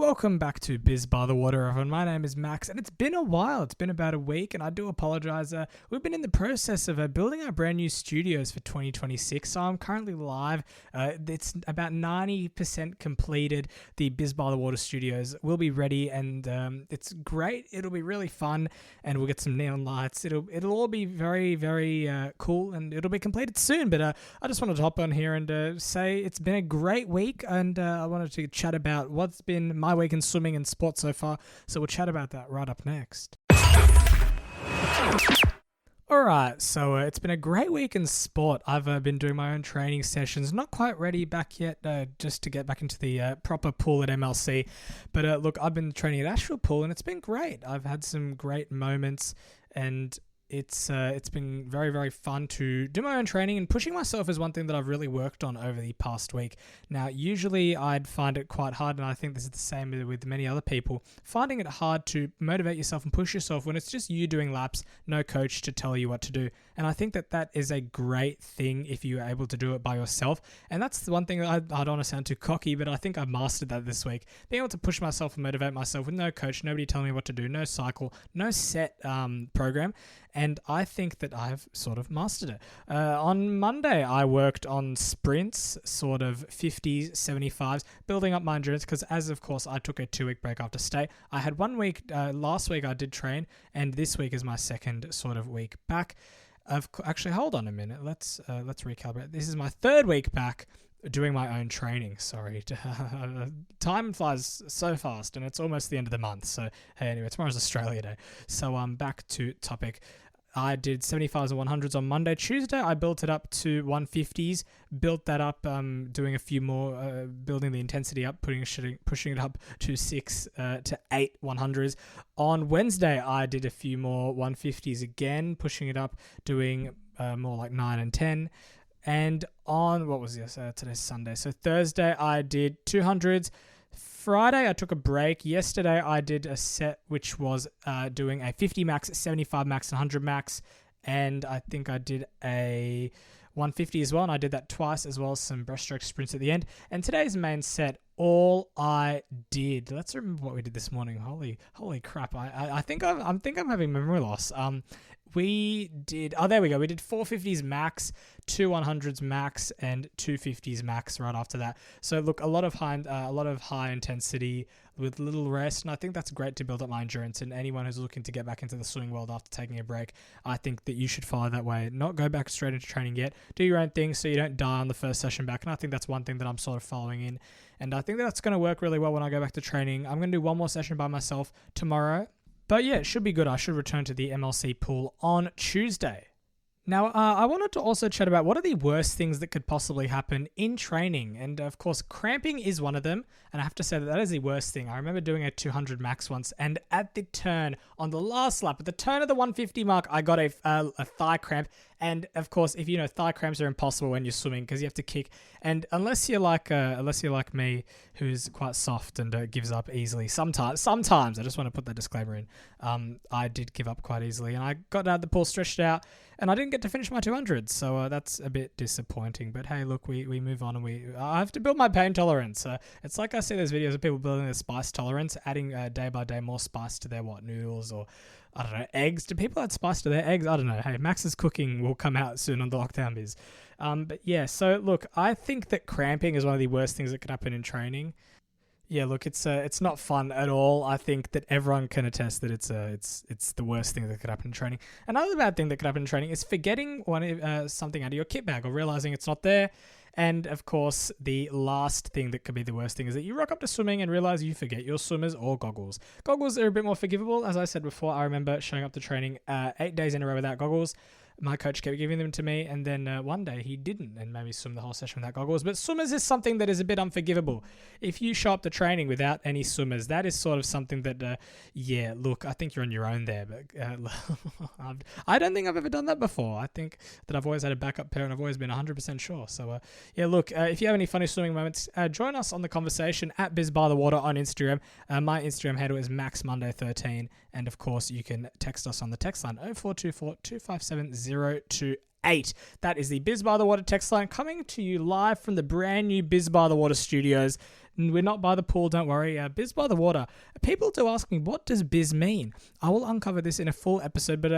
Welcome back to Biz by the Water, everyone. My name is Max, and it's been a while. It's been about a week, and I do apologize. We've been in the process of building our brand new studios for 2026, so I'm currently live. It's about 90% completed. The Biz by the Water studios will be ready, and it's great. It'll be really fun, and we'll get some neon lights. It'll all be very, very cool, and it'll be completed soon. But I just wanted to hop on here and say it's been a great week, and I wanted to chat about what's been my week in swimming and sport so far. So we'll chat about that right up next. Alright, so it's been a great week in sport. I've been doing my own training sessions, not quite ready back yet, just to get back into the proper pool at MLC. But look, I've been training at Asheville Pool and it's been great. I've had some great moments and it's been very, very fun to do my own training, and pushing myself is one thing that I've really worked on over the past week. Now, usually I'd find it quite hard, and I think this is the same with many other people, finding it hard to motivate yourself and push yourself when it's just you doing laps, no coach to tell you what to do. And I think that is a great thing if you're able to do it by yourself. And that's the one thing that I don't want to sound too cocky, but I think I've mastered that this week. Being able to push myself and motivate myself with no coach, nobody telling me what to do, no cycle, no set program. And I think that I've sort of mastered it. On Monday, I worked on sprints, sort of 50s, 75s, building up my endurance because of course, I took a 2-week break after state. I had 1 week, last week I did train, and this week is my second sort of week back. Actually, hold on a minute. Let's recalibrate. This is my 3rd week back doing my own training. Sorry. Time flies so fast, and it's almost the end of the month. So, hey, anyway, tomorrow's Australia Day. So I'm back to topic. I did 75s and 100s on Monday. Tuesday, I built it up to 150s, built that up, doing a few more, building the intensity up, pushing it up to 6 to 8 100s. On Wednesday, I did a few more 150s again, pushing it up, doing more like 9 and 10. And on, what was this? Today's Sunday. So Thursday, I did 200s. Friday, I took a break. Yesterday, I did a set which was doing a 50 max, 75 max, and 100 max. And I think I did a 150 as well. And I did that twice, as well as some breaststroke sprints at the end. And today's main set, all I did. Let's remember what we did this morning. Holy crap. I think I'm having memory loss. We did, there we go. We did 450s max, 2 100s max, and 250s max right after that. So look, a lot of high intensity with little rest, and I think that's great to build up my endurance. And anyone who's looking to get back into the swimming world after taking a break, I think that you should follow that way. Not go back straight into training yet. Do your own thing so you don't die on the first session back. And I think that's one thing that I'm sort of following in. And I think that's going to work really well when I go back to training. I'm going to do one more session by myself tomorrow. But yeah, it should be good. I should return to the MLC pool on Tuesday. Now, I wanted to also chat about what are the worst things that could possibly happen in training. And of course, cramping is one of them. And I have to say that is the worst thing. I remember doing a 200 max once, and at the turn, on the last lap, at the turn of the 150 mark, I got a thigh cramp. And of course, if you know, thigh cramps are impossible when you're swimming because you have to kick. And unless you're like me, who's quite soft and gives up easily, sometimes I just want to put that disclaimer in. I did give up quite easily, and I got out of the pool, stretched out, and I didn't get to finish my 200s. So that's a bit disappointing. But hey, look, we move on, and I have to build my pain tolerance. It's like I see those videos of people building their spice tolerance, adding day by day more spice to their noodles or, I don't know, eggs. Do people add spice to their eggs? I don't know. Hey, Max's cooking will come out soon on the Lockdown Biz. But yeah, so look, I think that cramping is one of the worst things that could happen in training. Yeah, look, it's not fun at all. I think that everyone can attest that it's the worst thing that could happen in training. Another bad thing that could happen in training is forgetting something out of your kit bag or realizing it's not there. And of course, the last thing that could be the worst thing is that you rock up to swimming and realize you forget your swimmers or goggles. Goggles are a bit more forgivable. As I said before, I remember showing up to training 8 days in a row without goggles. My coach kept giving them to me, and then one day he didn't and made me swim the whole session without goggles. But swimmers is something that is a bit unforgivable. If you show up to training without any swimmers, that is sort of something that, yeah, look, I think you're on your own there. But I don't think I've ever done that before. I think that I've always had a backup pair, and I've always been 100% sure. So, yeah, look, if you have any funny swimming moments, join us on the conversation at BizByTheWater on Instagram. My Instagram handle is MaxMonday13. And of course, you can text us on the text line 0424 257 028. That is the Biz by the Water text line coming to you live from the brand new Biz by the Water studios. We're not by the pool, don't worry. Biz by the water. People do ask me, what does biz mean? I will uncover this in a full episode, but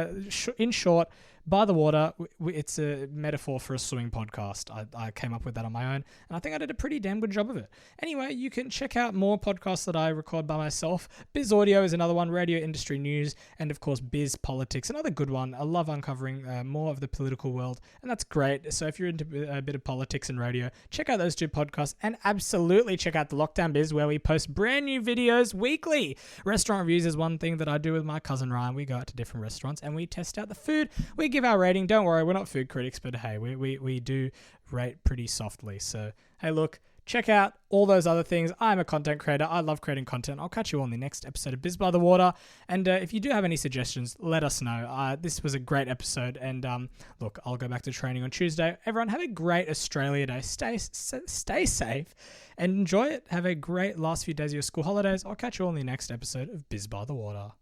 in short, by the water, it's a metaphor for a swimming podcast. I came up with that on my own, and I think I did a pretty damn good job of it. Anyway, you can check out more podcasts that I record by myself. Biz Audio is another one, radio industry news, and of course, Biz Politics, another good one. I love uncovering more of the political world, and that's great. So if you're into a bit of politics and radio, check out those two podcasts, and absolutely check out the Lockdown Biz, where we post brand new videos weekly. Restaurant reviews is one thing that I do with my cousin Ryan. We go out to different restaurants and we test out the food. We give our rating. Don't worry, we're not food critics, but hey, we do rate pretty softly. So hey, look, check out all those other things. I'm a content creator. I love creating content. I'll catch you on the next episode of Biz by the Water. And if you do have any suggestions, let us know. This was a great episode. And look, I'll go back to training on Tuesday. Everyone, have a great Australia Day. Stay safe and enjoy it. Have a great last few days of your school holidays. I'll catch you on the next episode of Biz by the Water.